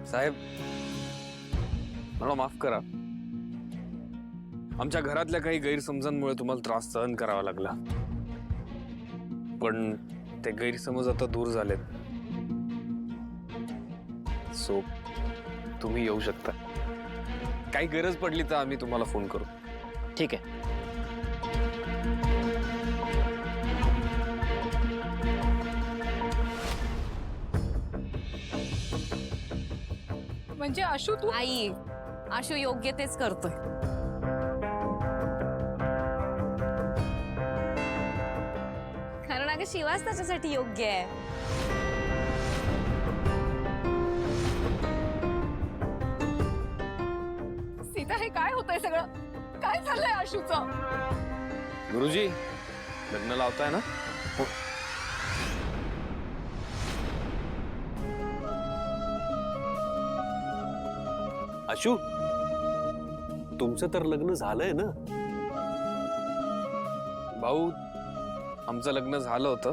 साहेब, मला माफ करा. आमच्या घरातल्या काही गैरसमजांमुळे तुम्हाला त्रास सहन करावा लागला, पण ते गैरसमज आता दूर झालेत. सो तुम्ही येऊ शकता. काही गरज पडली तर आम्ही तुम्हाला फोन करू. ठीक आहे. म्हणजे आशू तू आई, आशू योग्य तेच करतोय. कारण अगं शिवाच त्याच्यासाठी योग्य आहे. सीता, हे काय होतंय सगळं? काय झालंय आशूचं? गुरुजी, लग्न लावताय ना? हो. आशू, तुमचं तर लग्न झालंय ना? भाऊ, आमचं लग्न झालं होतं,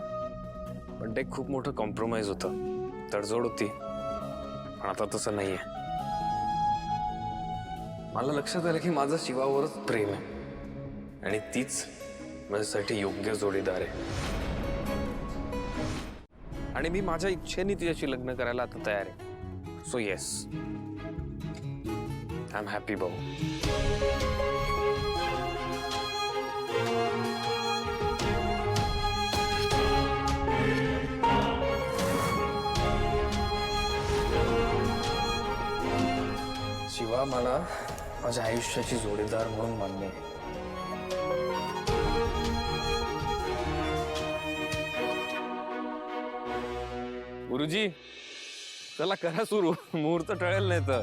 पण ते खूप मोठं कॉम्प्रोमाइज होतं. तडजोड होती, पण आता तसं नाहीये. मला लक्षात आलं की माझं शिवावरच प्रेम आहे आणि तीच माझ्यासाठी योग्य जोडीदार आहे. आणि मी माझ्या इच्छेने तिच्याशी लग्न करायला आता तयार आहे. So yes, I am happy भाऊ. शिवा मला माझ्या आयुष्याची जोडीदार म्हणून मान्य आहे. गुरुजी, चला करा सुरू. मुहूर्त टळेल नाही तर.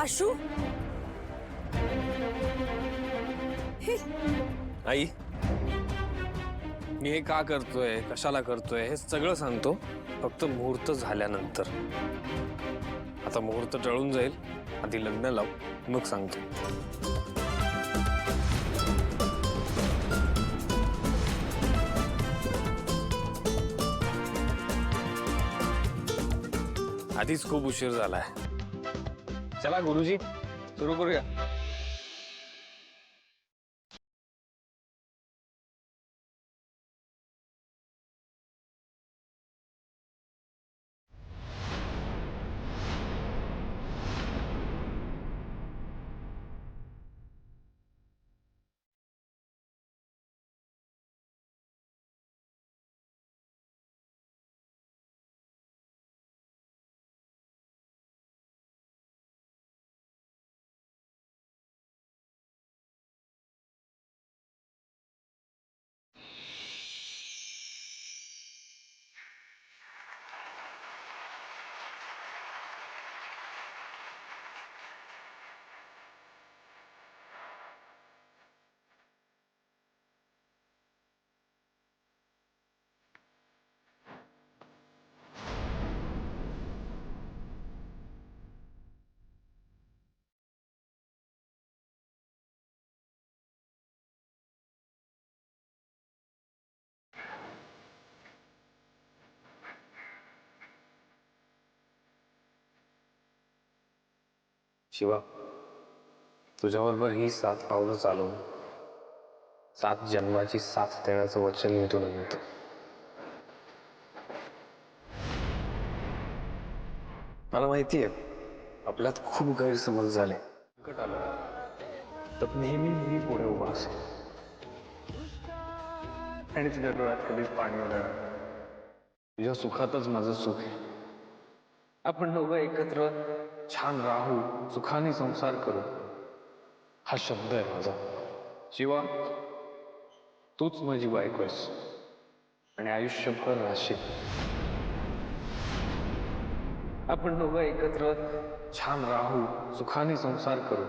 आशू, आई, मी हे का करतोय, कशाला करतोय हे सगळं सांगतो, फक्त मुहूर्त झाल्यानंतर. आता मुहूर्त टळून जाईल, आधी लग्न लाव, मग सांगतो. आधीच खूप उशीर झालाय. चला गुरुजी, सुरू करूया. शिवा, तुझ्याबरोबर ही 7 पावलं चालवून 7 जन्माची साथ देण्याचं वचन मी तुला देतो. मला माहिती आहे आपल्यात खूप गैरसमज झाले. संकट आलं तर नेहमी मी पुढे उभा असेल आणि तुझ्या डोळ्यात कधीच पाणी येणार. तुझ्या सुखातच माझं सुख आहे. आपण दोघं एकत्र छान राहू, सुखाने संसार करू, हा शब्द आहे माझा. शिवा, तूच माझी बायको आहेस आणि आयुष्यभर राहशील. आपण दोघं एकत्र छान राहू, सुखाने संसार करू,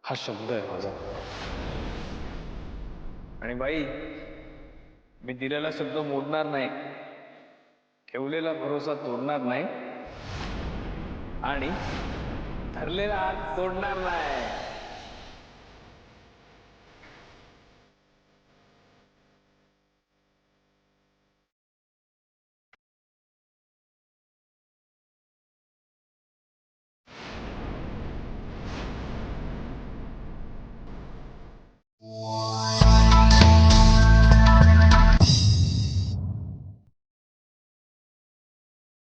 हा शब्द आहे माझा. आणि बाई, मी दिलेला शब्द मोडणार नाही, ठेवलेला भरोसा तोडणार नाही आणि धरलेला हात तोडणार नाही.